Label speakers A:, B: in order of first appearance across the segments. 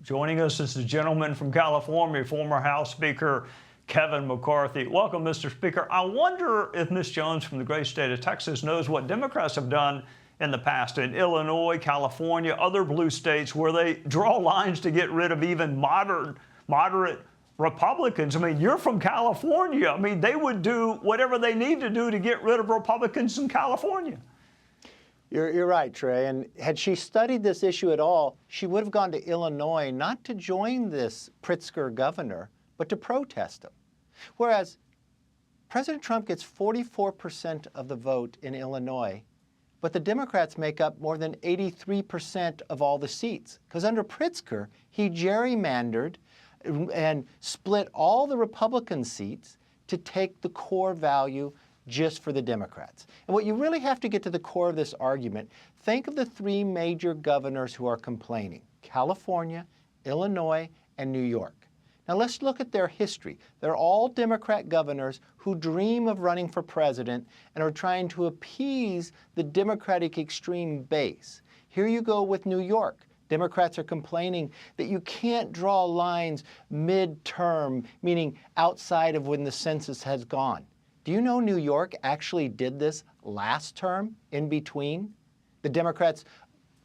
A: Joining us is the gentleman from California, former House Speaker Kevin McCarthy. Welcome, Mr. Speaker. I wonder if Ms. Jones from the great state of Texas knows what Democrats have done in the past in Illinois, California, other blue states where they draw lines to get rid of even moderate Republicans. I mean, you're from California. I mean, they would do whatever they need to do to get rid of Republicans in California.
B: You're right, Trey. And had she studied this issue at all, she would have gone to Illinois not to join this Pritzker governor, but to protest him. Whereas President Trump gets 44% of the vote in Illinois, but the Democrats make up more than 83% of all the seats. Because under Pritzker, he gerrymandered and split all the Republican seats to take the core value just for the Democrats. And what you really have to get to the core of this argument, think of the three major governors who are complaining: California, Illinois, and New York. Now let's look at their history. They're all Democrat governors who dream of running for president and are trying to appease the Democratic extreme base. Here you go with New York. Democrats are complaining that you can't draw lines mid-term, meaning outside of when the census has gone. Do you know New York actually did this last term, in between? The Democrats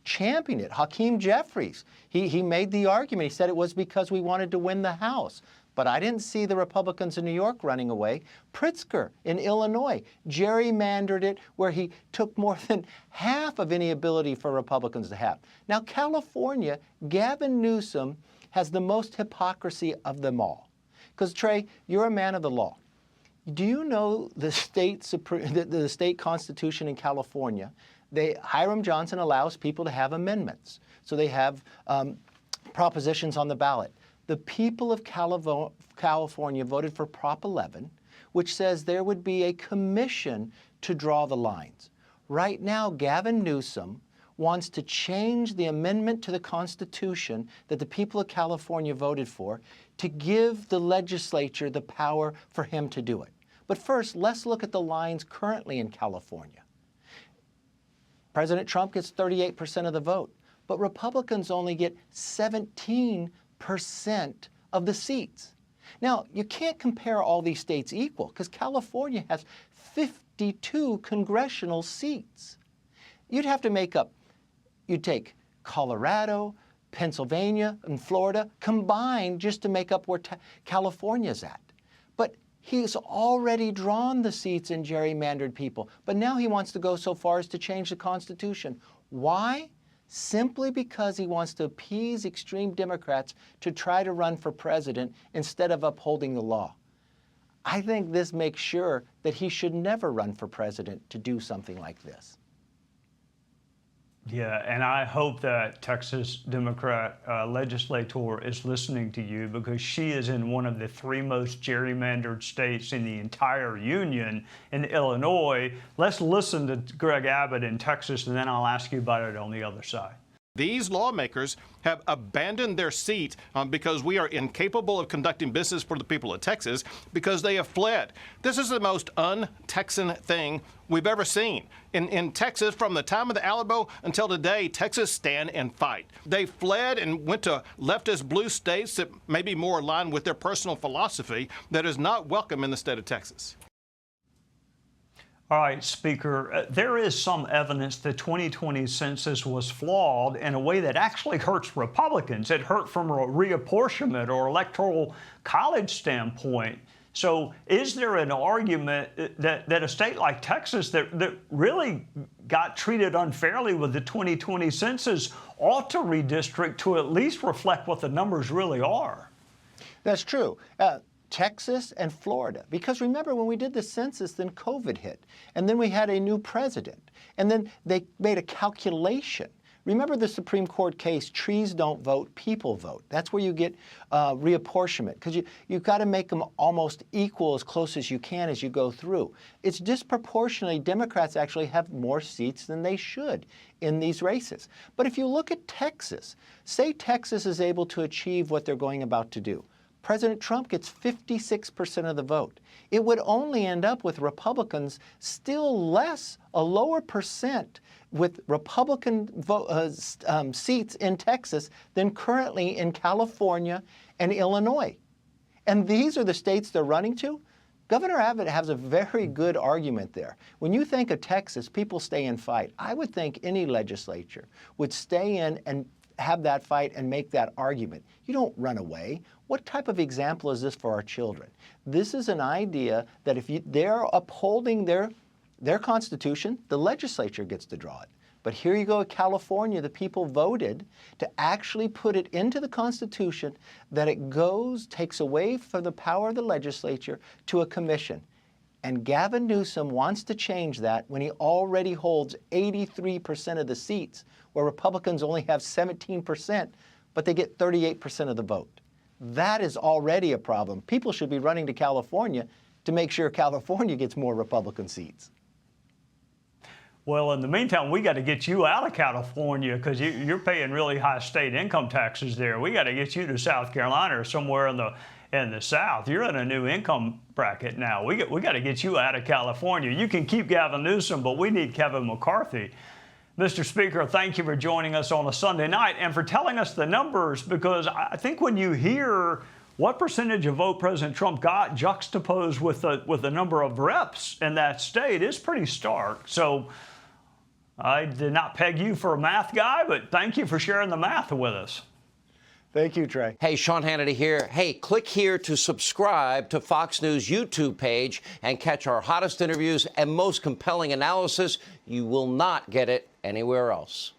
B: championed it. Hakeem Jeffries, he made the argument. He said it was because we wanted to win the House. But I didn't see the Republicans in New York running away. Pritzker in Illinois gerrymandered it where he took more than half of any ability for Republicans to have. Now, California, Gavin Newsom has the most hypocrisy of them all. Because, Trey, you're a man of the law. Do you know the state constitution in California? Hiram Johnson allows people to have amendments. So they have propositions on the ballot. The people of California voted for Prop 11, which says there would be a commission to draw the lines. Right now, Gavin Newsom wants to change the amendment to the Constitution that the people of California voted for to give the legislature the power for him to do it. But first, let's look at the lines currently in California. President Trump gets 38% of the vote, but Republicans only get 17% of the seats. Now, you can't compare all these states equal because California has 52 congressional seats. You'd have to you'd take Colorado, Pennsylvania, and Florida combined just to make up where California's at. But he's already drawn the seats and gerrymandered people. But now he wants to go so far as to change the Constitution. Why? Simply because he wants to appease extreme Democrats to try to run for president instead of upholding the law. I think this makes sure that he should never run for president to do something like this.
A: Yeah, and I hope that Texas Democrat legislator is listening to you, because she is in one of the three most gerrymandered states in the entire union, in Illinois. Let's listen to Greg Abbott in Texas, and then I'll ask you about it on the other side.
C: These lawmakers have abandoned their seat because we are incapable of conducting business for the people of Texas because they have fled. This is the most un-Texan thing we've ever seen. In Texas, from the time of the Alamo until today, Texas stand and fight. They fled and went to leftist blue states that may be more aligned with their personal philosophy that is not welcome in the state of Texas.
A: All right, Speaker, there is some evidence the 2020 census was flawed in a way that actually hurts Republicans. It hurt from a reapportionment or electoral college standpoint. So is there an argument that a state like Texas that really got treated unfairly with the 2020 census ought to redistrict to at least reflect what the numbers really are?
B: That's true. Texas and Florida. Because remember, when we did the census, then COVID hit. And then we had a new president. And then they made a calculation. Remember the Supreme Court case, trees don't vote, people vote. That's where you get reapportionment, because you've got to make them almost equal as close as you can as you go through. It's disproportionately, Democrats actually have more seats than they should in these races. But if you look at Texas, say Texas is able to achieve what they're going about to do, President Trump gets 56% of the vote. It would only end up with Republicans still less, a lower percent with Republican seats in Texas than currently in California and Illinois. And these are the states they're running to. Governor Abbott has a very good argument there. When you think of Texas, people stay and fight. I would think any legislature would stay in and have that fight and make that argument. You don't run away. What type of example is this for our children? This is an idea that if they're upholding their Constitution, the legislature gets to draw it. But here you go in California, the people voted to actually put it into the Constitution that it takes away from the power of the legislature to a commission. And Gavin Newsom wants to change that when he already holds 83% of the seats, where Republicans only have 17%, but they get 38% of the vote. That is already a problem. People should be running to California to make sure California gets more Republican seats.
A: Well, in the meantime, we got to get you out of California because you're paying really high state income taxes there. We got to get you to South Carolina or somewhere in the South. You're in a new income bracket now. We got to get you out of California. You can keep Gavin Newsom, but we need Kevin McCarthy. Mr. Speaker, thank you for joining us on a Sunday night and for telling us the numbers, because I think when you hear what percentage of vote President Trump got juxtaposed with the number of reps in that state is pretty stark. So I did not peg you for a math guy, but thank you for sharing the math with us.
B: Thank you, Trey.
D: Hey, Sean Hannity here. Hey, click here to subscribe to Fox News YouTube page and catch our hottest interviews and most compelling analysis. You will not get it anywhere else.